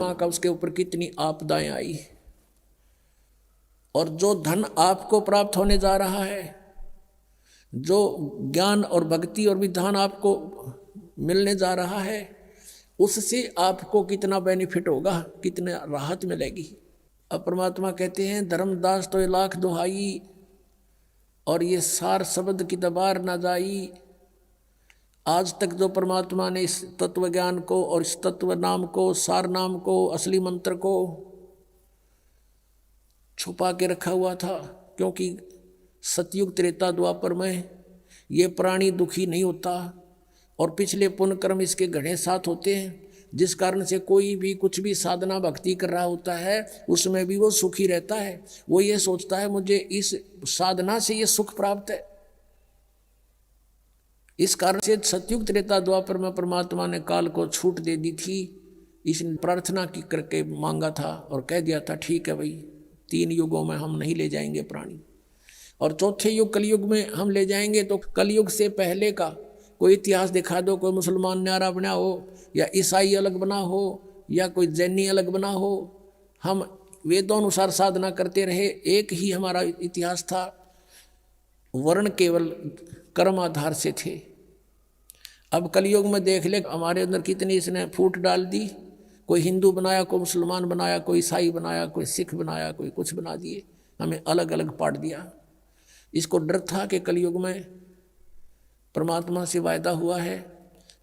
का उसके ऊपर कितनी आपदाएं आई, और जो धन आपको प्राप्त होने जा रहा है, जो ज्ञान और भक्ति और विधान आपको मिलने जा रहा है, उससे आपको कितना बेनिफिट होगा, कितना राहत मिलेगी। अब परमात्मा कहते हैं धर्मदास तो 1,00,000 दुहाई, और ये सार शब्द की दबार न जाई। आज तक जो परमात्मा ने इस तत्व ज्ञान को और इस तत्व नाम को, सार नाम को, असली मंत्र को छुपा के रखा हुआ था, क्योंकि सतयुग त्रेता द्वापर में ये प्राणी दुखी नहीं होता, और पिछले पुण्य कर्म इसके घने साथ होते हैं, जिस कारण से कोई भी कुछ भी साधना भक्ति कर रहा होता है उसमें भी वो सुखी रहता है। वो ये सोचता है मुझे इस साधना से ये सुख प्राप्त है। इस कारण से सतयुग त्रेता द्वापर में परमात्मा ने काल को छूट दे दी थी। इसने प्रार्थना की करके मांगा था और कह दिया था ठीक है भाई, 3 युगों में हम नहीं ले जाएंगे प्राणी, और चौथे युग कलयुग में हम ले जाएंगे। तो कलयुग से पहले का कोई इतिहास दिखा दो, कोई मुसलमान न्यारा बना हो, या ईसाई अलग बना हो, या कोई जैनी अलग बना हो। हम वेदों अनुसार साधना करते रहे, एक ही हमारा इतिहास था। वर्ण केवल कर्म आधार से थे। अब कलयुग में देख ले हमारे अंदर कितनी इसने फूट डाल दी। कोई हिंदू बनाया, कोई मुसलमान बनाया, कोई ईसाई बनाया, कोई सिख बनाया, कोई कुछ बना दिए, हमें अलग अलग पाट दिया। इसको डर था कि कलयुग में परमात्मा से वायदा हुआ है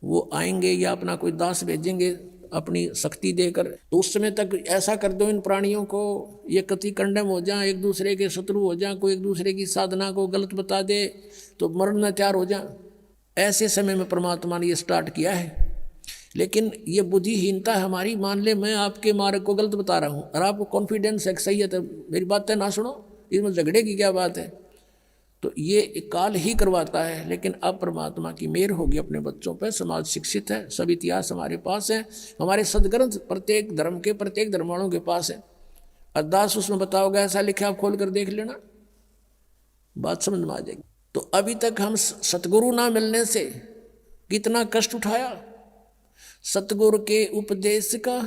वो आएंगे या अपना कोई दास भेजेंगे अपनी शक्ति देकर, तो उस समय तक ऐसा कर दो इन प्राणियों को ये कति कंडम हो जाए, एक दूसरे के शत्रु हो जाए, कोई एक दूसरे की साधना को गलत बता दे तो मरना तैयार हो जाए। ऐसे समय में परमात्मा ने ये स्टार्ट किया है। लेकिन ये बुद्धिहीनता हमारी, मान ले मैं आपके मार्ग को गलत बता रहा हूँ और आपको कॉन्फिडेंस है सही है, तो मेरी बातें ना सुनो, इसमें झगड़े की क्या बात है। तो ये काल ही करवाता है। लेकिन अब परमात्मा की मेहर होगी अपने बच्चों पर, समाज शिक्षित है, सब इतिहास हमारे पास है, हमारे सदग्रंथ प्रत्येक धर्म के प्रत्येक धर्म वालों के पास है। अरदास उसमें बताओगे ऐसा लिखा, आप खोल कर देख लेना, बात समझ में आ जाएगी। तो अभी तक हम सतगुरु ना मिलने से कितना कष्ट उठाया। सतगुरु के उपदेश का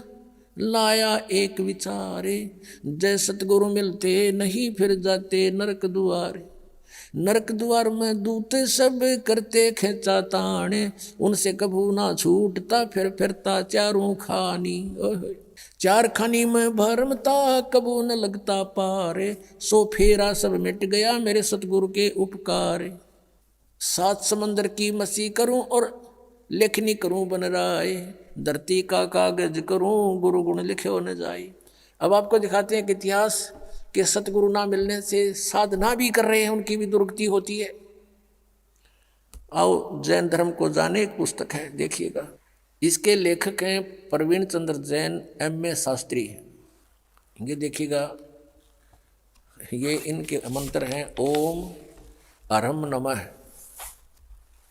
लाया एक विचारे, जय सतगुरु मिलते नहीं फिर जाते नरक दुआरे। नरक द्वार में दूत सब करते खेचा ताने, उनसे कभू ना छूटता फिर फिरता चारों खानी। चार खानी में भरमता कबू न लगता पारे, सो फेरा सब मिट गया मेरे सतगुरु के उपकार। 7 समंदर की मसी करूं और लेखनी करूं बन राय, धरती का कागज करूं गुरु गुण लिखे न जाए। अब आपको दिखाते हैं कि इतिहास के सतगुरु ना मिलने से साधना भी कर रहे हैं उनकी भी दुर्गति होती है। आओ जैन धर्म को जाने, एक पुस्तक है देखिएगा, इसके लेखक हैं प्रवीण चंद्र जैन, MA शास्त्री। ये देखिएगा, ये इनके मंत्र हैं ओम अरम नमः।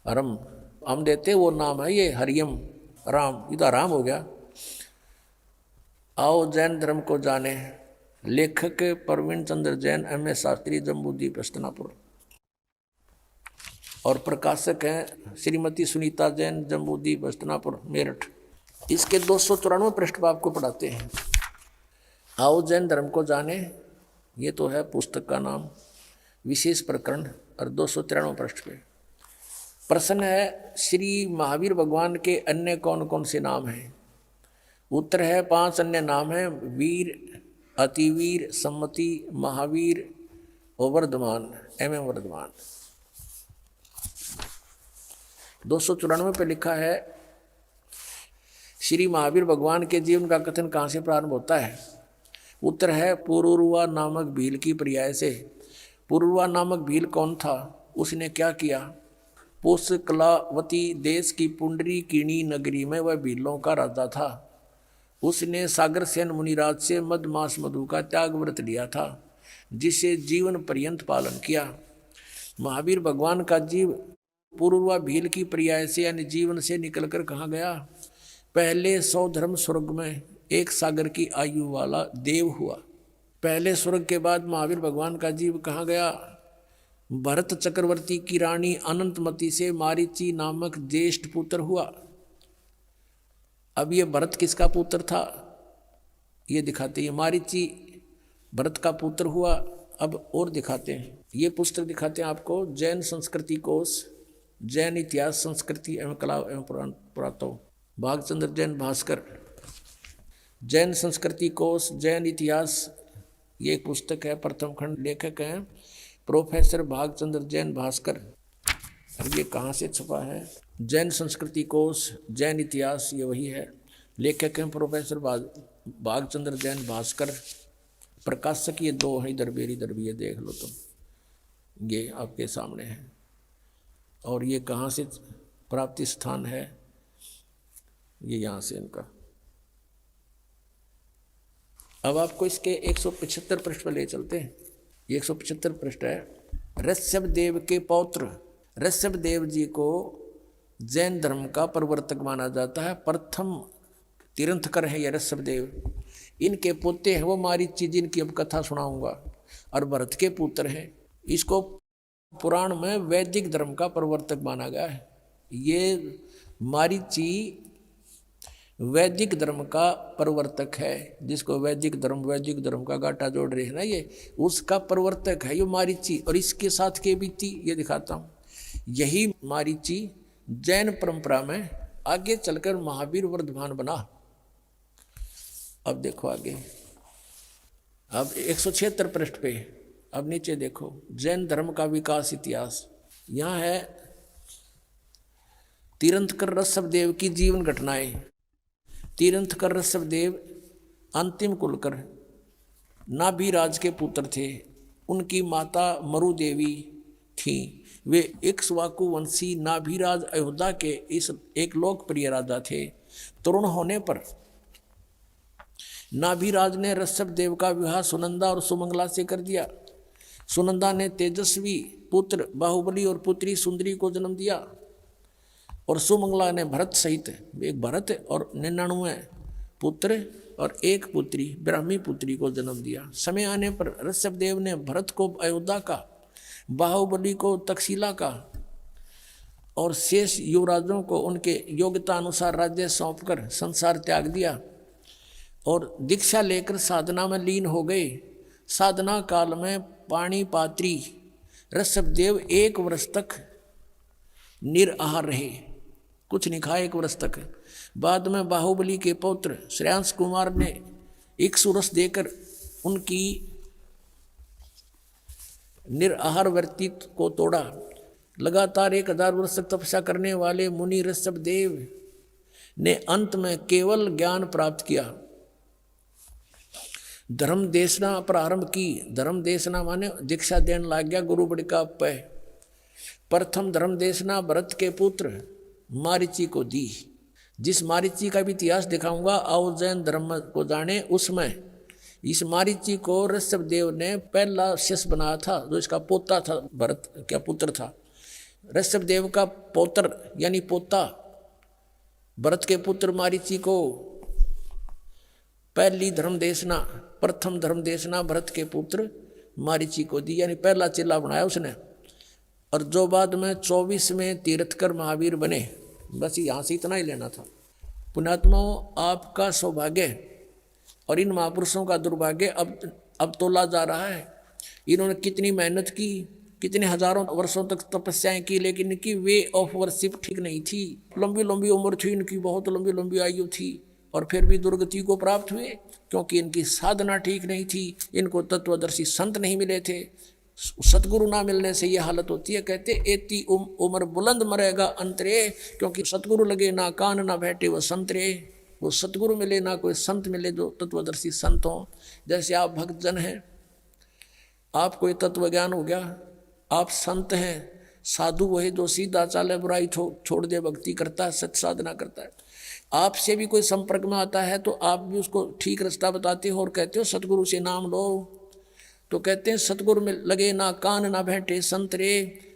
अरम हम देते वो नाम है, ये हरियम राम, इधर राम हो गया। आओ जैन धर्म को जाने, लेखक प्रवीण चंद्र जैन, MA शास्त्री, जम्बूद्वीप हस्तिनापुर, और प्रकाशक हैं श्रीमती सुनीता जैन, जम्बूद्वीप हस्तिनापुर मेरठ। इसके 294 पृष्ठ पर आपको पढ़ाते हैं। आओ जैन धर्म को जाने, ये तो है पुस्तक का नाम, विशेष प्रकरण, और 293 पृष्ठ पे प्रश्न है श्री महावीर भगवान के अन्य कौन कौन से नाम हैं। उत्तर है 5 अन्य नाम हैं, वीर, अतिवीर, सम्मति, महावीर और वर्धमान, वर्धमान। 294 पे लिखा है श्री महावीर भगवान के जीवन का कथन कहाँ से प्रारंभ होता है। उत्तर है पुरुरवा नामक भील की पर्याय से। पुरुरवा नामक भील कौन था, उसने क्या किया। पुष्कलावती देश की पुंडरी कीणी नगरी में वह भीलों का राजा था। उसने सागर सेन मुनिराज से मद मास मधु का त्याग व्रत लिया था, जिसे जीवन पर्यंत पालन किया। महावीर भगवान का जीव पूर्वा भील की पर्याय से यानी जीवन से निकलकर कहाँ गया। पहले 100 धर्म स्वर्ग में 1 सागर की आयु वाला देव हुआ। पहले स्वर्ग के बाद महावीर भगवान का जीव कहाँ गया। भरत चक्रवर्ती की रानी अनंतमती से मारीची नामक ज्येष्ठ पुत्र हुआ। अब ये भरत किसका पुत्र था, ये दिखाते हैं। मारीची भरत का पुत्र हुआ। अब और दिखाते हैं, ये पुस्तक दिखाते हैं आपको, जैन संस्कृति कोश, जैन इतिहास संस्कृति एवं कला एवं पुरातत्व, भागचंद्र जैन भास्कर। जैन संस्कृति कोश, जैन इतिहास, ये एक पुस्तक है। प्रथम खंड, लेखक हैं प्रोफेसर भागचंद्र जैन भास्कर। और ये कहाँ से छपा है? जैन संस्कृति कोश, जैन इतिहास, ये वही है। लेखक हैं प्रोफेसर भागचंद्र जैन भास्कर। प्रकाशक ये दो है, इधर भी ये देख लो तुम, ये आपके सामने है। और ये कहाँ से प्राप्ति स्थान है? ये यहाँ से इनका। अब आपको इसके 175 पृष्ठ पर ले चलते हैं। ये 175 पृष्ठ है। ऋषभ देव के पौत्र ऋषभ देव जी को जैन धर्म का प्रवर्तक माना जाता है। प्रथम तीर्थंकर है ये ऋषभ देव। इनके पोते हैं वो मारीची, जिनकी अब कथा सुनाऊंगा, और भरत के पुत्र हैं। इसको पुराण में वैदिक धर्म का प्रवर्तक माना गया है। ये मारीची वैदिक धर्म का प्रवर्तक है, जिसको वैदिक धर्म का गाटा जोड़ रहे हैं ना, ये उसका प्रवर्तक है ये मारीची। और इसके साथ के बीती ये दिखाता हूँ। यही मारीची जैन परंपरा में आगे चलकर महावीर वर्धमान बना। अब देखो आगे, अब 176 पृष्ठ पे, अब नीचे देखो, जैन धर्म का विकास इतिहास। यहाँ है तीर्थंकर ऋषभ देव की जीवन घटनाएं। तीर्थंकर ऋषभ देव अंतिम कुलकर नाभिराज के पुत्र थे। उनकी माता मरु देवी थी। वे इक्ष्वाकु वंशी नाभिराज अयोध्या के इस एक लोकप्रिय राजा थे। तरुण होने पर नाभिराज ने ऋषभ देव का विवाह सुनंदा और सुमंगला से कर दिया। सुनंदा ने तेजस्वी पुत्र बाहुबली और पुत्री सुंदरी को जन्म दिया, और सुमंगला ने भरत सहित एक भरत और 99 पुत्र और एक पुत्री ब्राह्मी पुत्री को जन्म दिया। समय आने पर ऋषभ देव ने भरत को अयोध्या का, बाहुबली को तक्षशिला का और शेष युवराजों को उनके योग्यता अनुसार राज्य सौंपकर संसार त्याग दिया और दीक्षा लेकर साधना में लीन हो गए। साधना काल में पाणिपात्री ऋषभ देव 1 वर्ष तक निराहार रहे, कुछ नहीं खाए 1 वर्ष तक। बाद में बाहुबली के पौत्र श्रेयांश कुमार ने इक्ष्वाकु देकर उनकी निराहार वृत्ति को तोड़ा। लगातार 1000 वर्ष तक तपस्या करने वाले मुनि ऋषभ देव ने अंत में केवल ज्ञान प्राप्त किया। धर्म देशना प्रारंभ की। धर्म देशना माने दीक्षा देने लग गया गुरु बड़ी का पे। प्रथम धर्म देशना भरत के पुत्र मारीची को दी। जिस मारीची का भी इतिहास दिखाऊंगा, आओ जैन धर्म को जाने। उसमें इस मारीची को ऋषभ देव ने पहला शिष्य बनाया था, जो इसका पोता था, भरत क्या पुत्र था। ऋषभ देव का पौत्र यानी पोता भरत के पुत्र मारीची को पहली धर्म देशना, प्रथम धर्म देशना भरत के पुत्र मारीची को दी, यानी पहला चेला बनाया उसने। और जो बाद में 24वें तीर्थकर महावीर बने। बस यहाँ से इतना ही लेना था। पुण्यात्माओं, आपका सौभाग्य और इन महापुरुषों का दुर्भाग्य अब तोला जा रहा है। इन्होंने कितनी मेहनत की, कितने हजारों वर्षों तक तपस्याएं की, लेकिन इनकी वे ऑफ वर्शिप ठीक नहीं थी। लंबी लंबी उम्र थी इनकी, बहुत लंबी लंबी आयु थी, और फिर भी दुर्गति को प्राप्त हुए, क्योंकि इनकी साधना ठीक नहीं थी। इनको तत्वदर्शी संत नहीं मिले थे। सतगुरु ना मिलने से ये हालत होती है। कहते एती उम्र बुलंद मरेगा अंतरे, क्योंकि सतगुरु लगे ना कान ना बैठे वो संतरे। वो सतगुरु मिले ना कोई संत मिले जो तत्वदर्शी संत हों। जैसे आप भक्तजन हैं, आपको ये तत्व ज्ञान हो गया, आप संत हैं। साधु वही जो सीधा चाले, बुराई छोड़ दे, भक्ति करता है, सत्य साधना करता है। आपसे भी कोई संपर्क में आता है तो आप भी उसको ठीक रास्ता बताते हो और कहते हो सतगुरु से नाम लो। तो कहते हैं सतगुरु में लगे ना कान ना बैठे संतरे।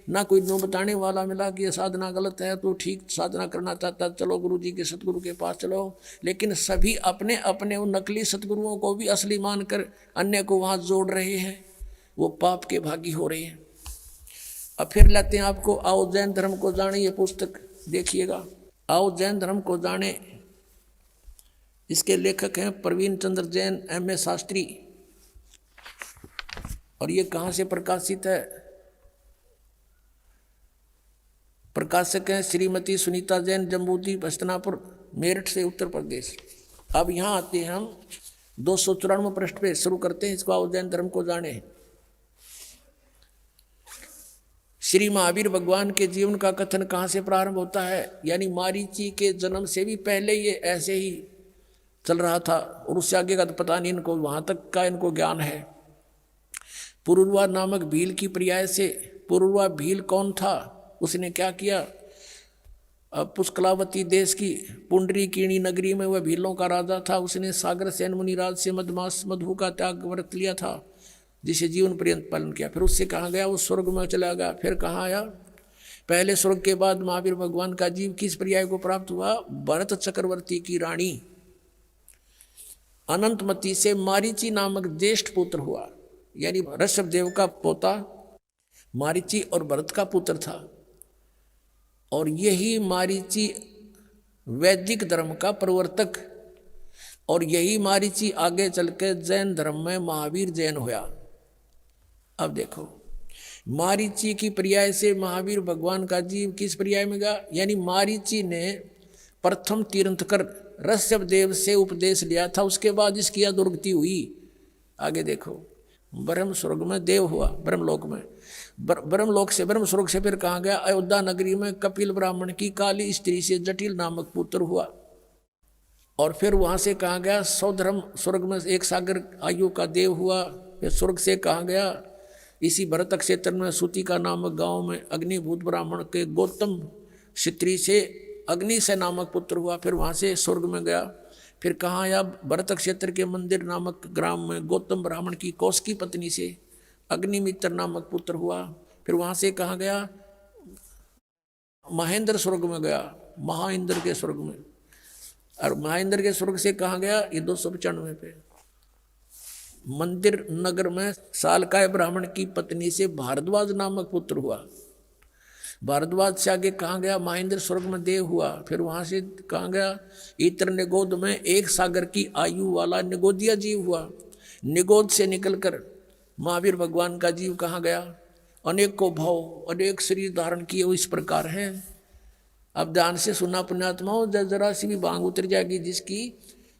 ना कोई नो बताने वाला मिला कि ये साधना गलत है, तो ठीक साधना करना चाहता चलो गुरु जी के सतगुरु के पास चलो। लेकिन सभी अपने अपने उन नकली सतगुरुओं को भी असली मानकर अन्य को वहाँ जोड़ रहे हैं, वो पाप के भागी हो रहे हैं। अब फिर लाते हैं आपको आओ जैन धर्म को जाने, ये पुस्तक देखिएगा। आओ जैन धर्म को जाने, इसके लेखक हैं प्रवीण चंद्र जैन, M.A. शास्त्री। और ये कहाँ से प्रकाशित है? प्रकाशक हैं श्रीमती सुनीता जैन, जम्बूद्वीप, हस्तिनापुर, मेरठ से, उत्तर प्रदेश। अब यहाँ आते हैं हम 294 पृष्ठ पे शुरू करते हैं। इसको आओ जैन धर्म को जाने। श्री महावीर भगवान के जीवन का कथन कहाँ से प्रारंभ होता है? यानी मारीची के जन्म से भी पहले ये ऐसे ही चल रहा था, और उससे आगे का तो पता नहीं इनको, वहाँ तक का इनको ज्ञान है। पुरुरवा नामक भील की पर्याय से, पुरुरवा भील कौन था? उसने क्या किया? पुष्कलावती देश की पुंडरीकीणी नगरी में वह भीलों का राजा था। उसने सागर सेन मुनिराज से मधमास मधु का त्याग व्रत लिया था, जिसे जीवन पर्यंत पालन किया। फिर उससे कहाँ गया? वो स्वर्ग में चला गया। फिर कहाँ आया? पहले स्वर्ग के बाद महावीर भगवान का जीव किस पर्याय को प्राप्त हुआ? भरत चक्रवर्ती की रानी अनंतमती से मारीची नामक ज्येष्ठ पुत्र हुआ। यानी ऋषभ देव का पोता मारीची और भरत का पुत्र था। और यही मारीची वैदिक धर्म का प्रवर्तक, और यही मारीची आगे चल के जैन धर्म में महावीर जैन हुआ। अब देखो, मारीची की पर्याय से महावीर भगवान का जीव किस पर्याय में गया? यानी मारीची ने प्रथम तीर्थंकर ऋषभ देव से उपदेश लिया था, उसके बाद इसकी दुर्गति हुई। आगे देखो, ब्रह्म स्वर्ग में देव हुआ, ब्रह्मलोक में, ब्रह्मलोक से ब्रह्म स्वर्ग से फिर कहाँ गया? अयोध्या नगरी में कपिल ब्राह्मण की काली स्त्री से जटिल नामक पुत्र हुआ। और फिर वहाँ से कहाँ गया? सौधर्म स्वर्ग में एक सागर आयु का देव हुआ। फिर स्वर्ग से कहाँ गया? इसी भरत क्षेत्र में सूतिका नामक गांव में अग्निभूत ब्राह्मण के गौतम क्षत्रिय से अग्नि से नामक पुत्र हुआ। फिर वहाँ से स्वर्ग में गया। फिर कहाँ आया? भरत क्षेत्र के मंदिर नामक ग्राम में गौतम ब्राह्मण की कौशिकी पत्नी से अग्निमित्र नामक पुत्र हुआ। फिर वहाँ से कहाँ गया? महेंद्र स्वर्ग में गया, महाइंद्र के स्वर्ग में। और महेंद्र के स्वर्ग से कहाँ गया? ये 295 पे मंदिर नगर में सालकाय ब्राह्मण की पत्नी से भारद्वाज नामक पुत्र हुआ। भारद्वाज से आगे कहाँ गया? महेंद्र स्वर्ग में देव हुआ। फिर वहाँ से कहाँ गया? इत्र निगोद में एक सागर की आयु वाला निगोदिया जीव हुआ। निगोद से निकलकर महावीर भगवान का जीव कहाँ गया? अनेक को भाव, अनेक शरीर धारण किए वो इस प्रकार हैं। अब ध्यान से सुना पुण्यात्माओं, जरा सी भी बांग उतर जाएगी जिसकी,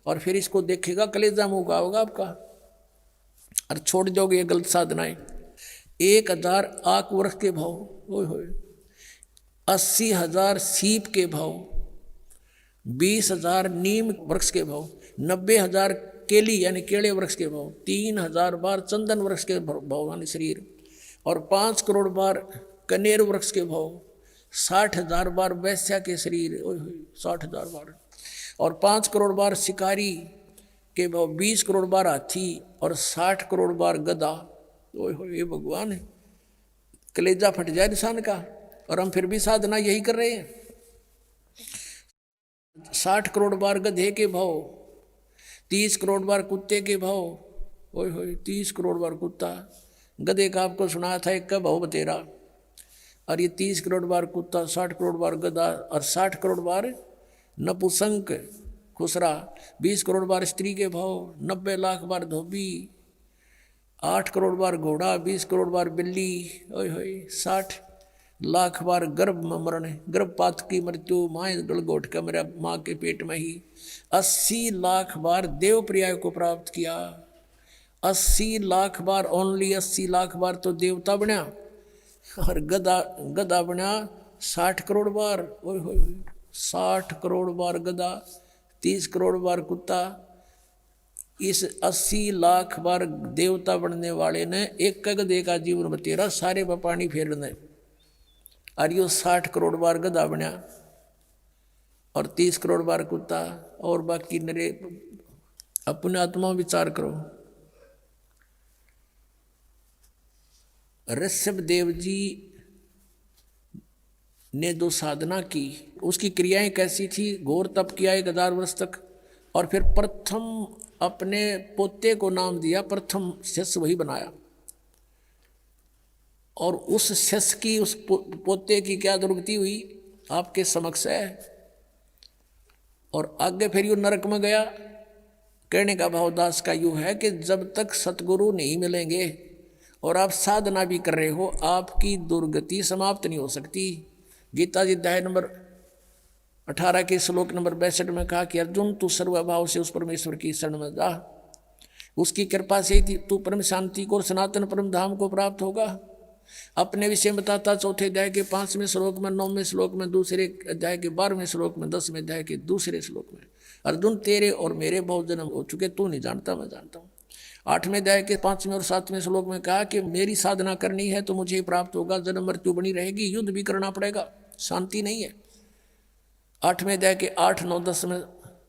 और फिर इसको देखेगा कलेजा मुँह का होगा आपका, और छोड़ जाओगे ये गलत साधनाएं। 1000 आक वर्ष के भाव, ओए होए, 80,000 सीप के भाव, 20,000 नीम वृक्ष के भाव, 90,000 केली यानी केले वृक्ष के भाव, 3,000 बार चंदन वृक्ष के भाव यानी शरीर, और 5 करोड़ बार कनेर वृक्ष के भाव, 60,000 बार वैश्या के शरीर, ओए होए 60,000 बार, और 5 करोड़ बार शिकारी के भाव, 20 करोड़ बार हाथी, और 60 करोड़ बार गधा। ओए होए ये भगवान है, कलेजा फट जाए इंसान का। और हम फिर भी साधना यही कर रहे हैं। 60 करोड़ बार गधे के भाव, 30 करोड़ बार कुत्ते के भाव, ओए होए 30 करोड़ बार कुत्ता। गधे का आपको सुनाया था एक का भाव बतेरा, और ये 30 करोड़ बार कुत्ता, 60 करोड़ बार गधा, और 60 करोड़ बार नपुसंक खुसरा, 20 करोड़ बार स्त्री के भाव, 90 लाख बार धोबी, 8 करोड़ बार घोड़ा, 20 करोड़ बार बिल्ली, ओए होए 60 लाख बार गर्भ में मरण, गर्भपात की मृत्यु, माँ गलगोट का मेरा माँ के पेट में ही। 80 लाख बार देव पर्याय को प्राप्त किया। 80 लाख बार, ओनली 80 लाख बार तो देवता बना, और गधा बना 60 करोड़ बार, ओए होए 60 करोड़ बार गधा, 30 करोड़ बार कुत्ता। इस 80 लाख बार देवता बनने वाले ने एक गधे का जीवन बतेरा सारे पर पानी फेरने, और यो 60 करोड़ बार गधा बना, और 30 करोड़ बार कुत्ता, और बाकी नरे। अपने आत्मा विचार करो। ऋषभ देव जी ने जो साधना की उसकी क्रियाएं कैसी थी? घोर तप किया 1000 वर्ष तक, और फिर प्रथम अपने पोते को नाम दिया, प्रथम शिष्य वही बनाया। और उस शिष्य की, उस पोते की क्या दुर्गति हुई आपके समक्ष है। और आगे फिर यू नरक में गया, कहने का भाव दास का यूँ है कि जब तक सतगुरु नहीं मिलेंगे और आप साधना भी कर रहे हो, आपकी दुर्गति समाप्त नहीं हो सकती। गीता जी अध्याय नंबर 18 के श्लोक नंबर 62 में कहा कि अर्जुन तू सर्वभाव से उस परमेश्वर की शरण में जा, उसकी कृपा से तू परम शांति को और सनातन परम धाम को प्राप्त होगा। अपने विषय में बताता चौथे अध्याय के 5वें श्लोक में, 9वें श्लोक में, दूसरे अध्याय के 12वें श्लोक में, 10वें अध्याय के दूसरे श्लोक में, अर्जुन तेरे और मेरे बहुत जन्म हो चुके, तू नहीं जानता मैं जानता हूँ। 8वें अध्याय के 5वें और 7वें श्लोक में कहा कि मेरी साधना करनी है तो मुझे प्राप्त होगा, जन्म मृत्यु बनी रहेगी, युद्ध भी करना पड़ेगा, शांति नहीं है। 8वें अध्याय के 8, 9, 10 में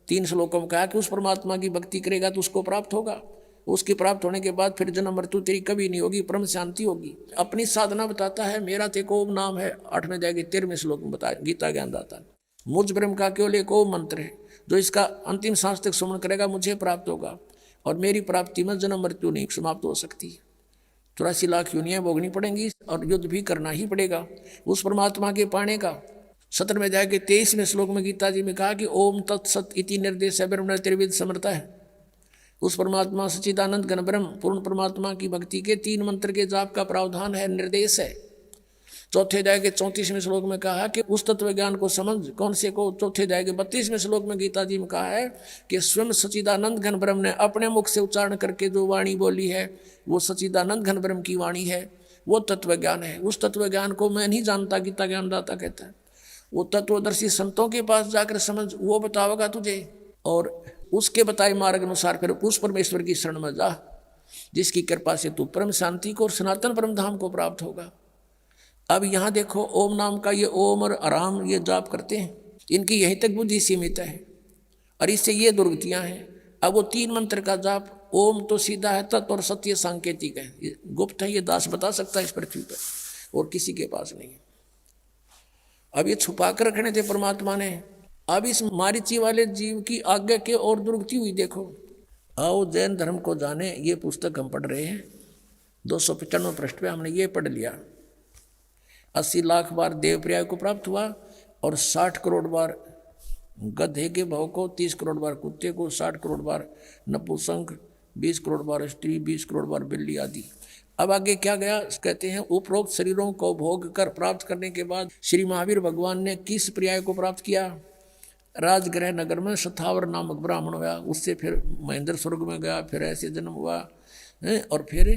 3 श्लोकों में कहा कि उस परमात्मा की भक्ति करेगा तो उसको प्राप्त होगा, उसकी प्राप्त होने के बाद फिर जन्म मृत्यु तेरी कभी नहीं होगी, परम शांति होगी। अपनी साधना बताता है, मेरा ते को ओम नाम है, 8वें अध्याय के 13वें श्लोक में बताया गीता ज्ञानदाता। मुझ ब्रह्म का केवल एक ओम मंत्र है, जो इसका अंतिम सांस तक सुमन करेगा मुझे प्राप्त होगा, और मेरी प्राप्ति में जन्म मृत्यु नहीं समाप्त हो सकती। 84 लाख योनियां भोगनी पड़ेंगी और युद्ध भी करना ही पड़ेगा उस परमात्मा के पाने का। 17वें अध्याय के 23वें श्लोक में गीता जी में कहा कि ओम तत्सत इति निर्देश ब्रह्म त्रिविध समर्थ है। उस परमात्मा सच्चिदानंद घन ब्रह्म पूर्ण परमात्मा की भक्ति के 3 मंत्र के जाप का प्रावधान है, निर्देश है। चौथे अध्याय के 34वें श्लोक में कहा कि उस तत्व ज्ञान को समझ, कौन से को? चौथे अध्याय के 32वें श्लोक में गीता जी में कहा है कि स्वयं सच्चिदानंद घन ब्रह्म ने अपने मुख से उच्चारण करके जो वाणी बोली है वो सच्चिदानंद घन ब्रह्म की वाणी है, वो तत्व ज्ञान है। उस तत्व ज्ञान को मैं नहीं जानता, गीता ज्ञानदाता कहता है, वो तत्वदर्शी संतों के पास जाकर समझ, वो बताओगा तुझे, और उसके बताए मार्ग अनुसार फिर उस परमेश्वर की शरण में जा, जिसकी कृपा से तू परम शांति को और सनातन परम धाम को प्राप्त होगा। अब यहाँ देखो, ओम नाम का ये ओम और आराम ये जाप करते हैं, इनकी यहीं तक बुद्धि सीमित है और इससे ये दुर्गतियाँ हैं। अब वो 3 मंत्र का जाप, ओम तो सीधा है, तत् और सत्य सांकेतिक है, ये गुप्त है, ये दास बता सकता है इस पृथ्वी पर और किसी के पास नहीं है। अब ये छुपा कर रखने थे परमात्मा ने। अब इस मारीची वाले जीव की आज्ञा के और दुर्गति हुई। देखो, आओ जैन धर्म को जाने, ये पुस्तक हम पढ़ रहे हैं, 295 पृष्ठ पे हमने ये पढ़ लिया। 80 लाख बार देवप्रिया को प्राप्त हुआ और 60 करोड़ बार गधे के भाव को, 30 करोड़ बार कुत्ते को, 60 करोड़ बार नपुंसक, 20 करोड़ बार स्त्री, 20 करोड़ बार बिल्ली आदि। अब आगे क्या गया, कहते हैं उपरोक्त शरीरों को भोग कर प्राप्त करने के बाद श्री महावीर भगवान ने किस पर्याय को प्राप्त किया? राजगृह नगर में शथावर नामक ब्राह्मण हुआ, उससे फिर महेंद्र स्वर्ग में गया, फिर ऐसे जन्म हुआ, और फिर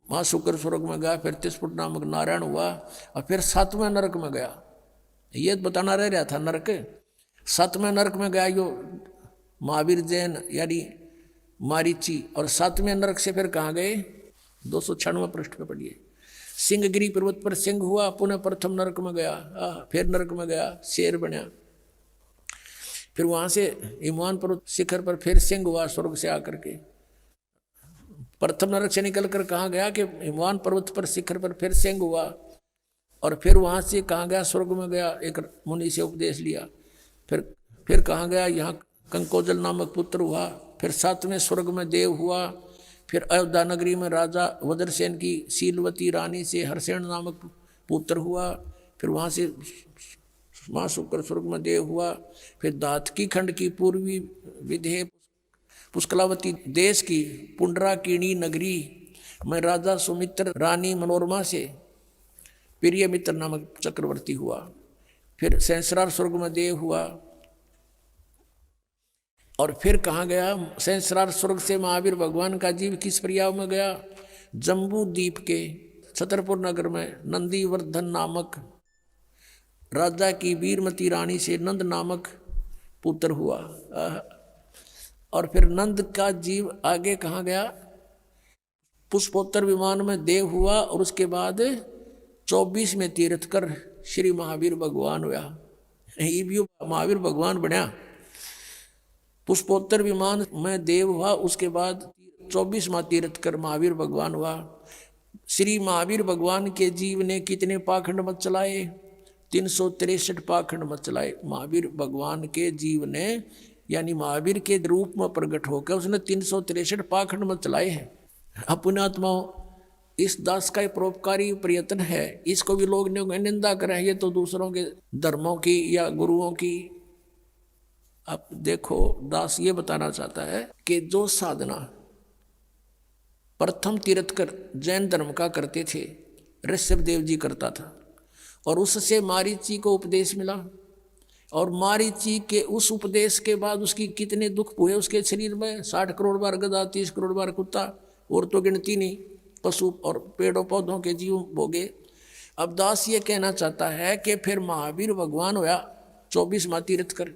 माँ शुक्र स्वर्ग में गया, फिर तिस्पुट नामक नारायण हुआ, और फिर 7वें नरक में गया। ये बताना रह रहा था नरक, 7वें नरक में गया यो महावीर जैन यानी मारीची, और 7वें नरक से फिर कहाँ गए? 296 पृष्ठ पे पढ़िए। सिंहगिरी पर्वत पर सिंह हुआ, पुनः प्रथम नरक में गया, फिर नरक में गया, शेर बना, फिर वहां से हिमवान पर्वत शिखर पर फिर सिंह हुआ स्वर्ग से आकर के। प्रथम नरक से निकल कर कहाँ गया कि हिमवान पर्वत पर शिखर पर फिर सिंह हुआ, और फिर वहां से कहाँ गया? स्वर्ग में गया, एक मुनि से उपदेश लिया। फिर कहाँ गया? यहाँ कंकोजल नामक पुत्र हुआ, फिर 7वें स्वर्ग में देव हुआ, फिर अयोध्या नगरी में राजा वज्रसेन की शीलवती रानी से हरसेन नामक पुत्र हुआ, फिर वहाँ से माँ शुक्र स्वर्ग में देव हुआ, फिर दातकी खंड की पूर्वी विधेय पुष्कलावती देश की पुंडराकिणी नगरी में राजा सुमित्र रानी मनोरमा से प्रिय मित्र नामक चक्रवर्ती हुआ, फिर सहस्रार स्वर्ग में देव हुआ, और फिर कहाँ गया? सहस्रार स्वर्ग से महावीर भगवान का जीव किस पर्याय में गया? जम्बू द्वीप के छतरपुर नगर में नंदीवर्धन नामक राजा की वीरमती रानी से नंद नामक पुत्र हुआ, और फिर नंद का जीव आगे कहाँ गया? पुष्पोत्तर विमान में देव हुआ, और उसके बाद 24 में तीर्थ कर श्री महावीर भगवान हुआ। ये भी महावीर भगवान बना। पुष्पोत्तर विमान में देव हुआ, उसके बाद 24वां तीर्थ कर महावीर भगवान हुआ। श्री महावीर भगवान के जीव ने कितने पाखंड मत चलाए? 363 पाखंड मत चलाए। महावीर भगवान के जीव ने यानी महावीर के रूप में प्रकट होकर उसने 363 पाखंड मत चलाए हैं। अपने आत्माओं, इस दास का परोपकारी प्रयत्न है, इसको भी लोग निंदा कर रहे हैं, ये तो दूसरों के धर्मों की या गुरुओं की अब देखो दास ये बताना चाहता है कि जो साधना प्रथम तीर्थकर जैन धर्म का करते थे, ऋषभदेव जी करता था, और उससे मारीची को उपदेश मिला, और मारीची के उस उपदेश के बाद उसकी कितने दुख हुए उसके शरीर में, 60 करोड़ बार गधा, 30 करोड़ बार कुत्ता, और तो गिनती नहीं, पशु और पेड़ों पौधों के जीव भोगे। अब दास ये कहना चाहता है कि फिर महावीर भगवान होया 24वां तीर्थकर,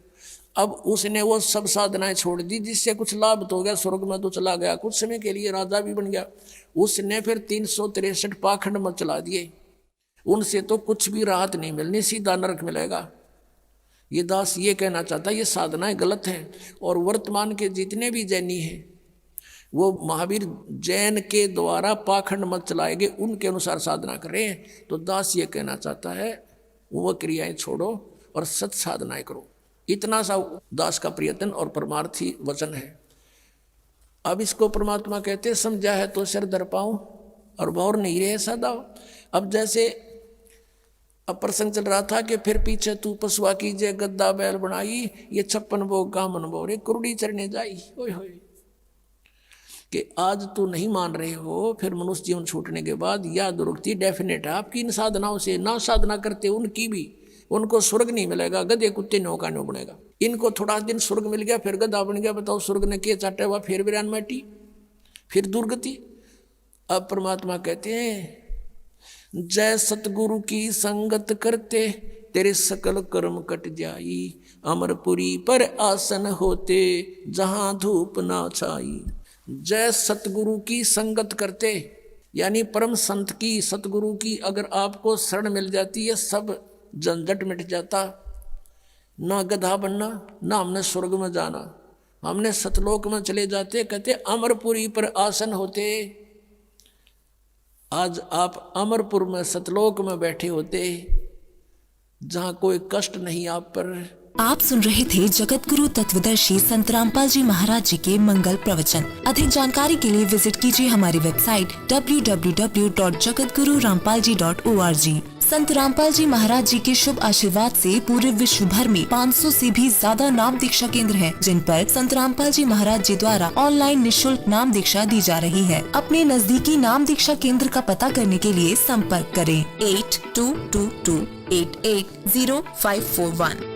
अब उसने वो सब साधनाएं छोड़ दी जिससे कुछ लाभ तो हो गया, स्वर्ग में तो चला गया, कुछ समय के लिए राजा भी बन गया। उसने फिर 363 पाखंड में चला दिए, उनसे तो कुछ भी राहत नहीं मिलनी, सीधा नरक मिलेगा। ये दास ये कहना चाहता है ये साधनाएं गलत हैं, और वर्तमान के जितने भी जैनी हैं वो महावीर जैन के द्वारा पाखंड मत चलाए गए उनके अनुसार साधना कर रहे हैं। तो दास ये कहना चाहता है वो क्रियाएं छोड़ो और सत साधनाएं करो। इतना सा दास का प्रयत्न और परमार्थी वचन है। अब इसको परमात्मा कहते समझा है तो सिर धर पाऊं और भौर नहीं रहे सदा। अब जैसे अब प्रसंग चल रहा था कि फिर पीछे तू पशुआ कीजिए गद्दा बैल बनाई, ये 56 भोग का मन बोरे कुरुड़ी चढ़ने जाई। ओए होए कि आज तो नहीं मान रहे हो, फिर मनुष्य जीवन छूटने के बाद या दुरुक्ति डेफिनेट है आपकी इन साधनाओं से। ना साधना करते उनकी भी, उनको स्वर्ग नहीं मिलेगा, गधे कुत्ते नौका नहीं बनेगा। इनको थोड़ा दिन स्वर्ग मिल गया फिर गधा बन गया, बताओ स्वर्ग ने के चाटे हुआ, फिर वीरान माटी, फिर दुर्गति। अब परमात्मा कहते हैं जय सतगुरु की संगत करते तेरे सकल कर्म कट जाई, अमरपुरी पर आसन होते जहां धूप ना छाई। जय सतगुरु की संगत करते यानी परम संत की, सतगुरु की अगर आपको शरण मिल जाती है सब झंझट मिट जाता। ना गधा बनना, ना हमने स्वर्ग में जाना, हमने सतलोक में चले जाते। कहते अमरपुरी पर आसन होते, आज आप अमरपुर में सतलोक में बैठे होते जहां कोई कष्ट नहीं आप पर। आप सुन रहे थे जगत गुरु तत्वदर्शी संत रामपाल जी महाराज जी के मंगल प्रवचन। अधिक जानकारी के लिए विजिट कीजिए हमारी वेबसाइट www.jagatgururampalji.org। संत रामपाल जी महाराज जी के शुभ आशीर्वाद से पूरे विश्व भर में 500 से भी ज्यादा नाम दीक्षा केंद्र हैं, जिन पर संत रामपाल जी महाराज जी द्वारा ऑनलाइन निःशुल्क नाम दीक्षा दी जा रही है। अपने नजदीकी नाम दीक्षा केंद्र का पता करने के लिए संपर्क करें 8222880541।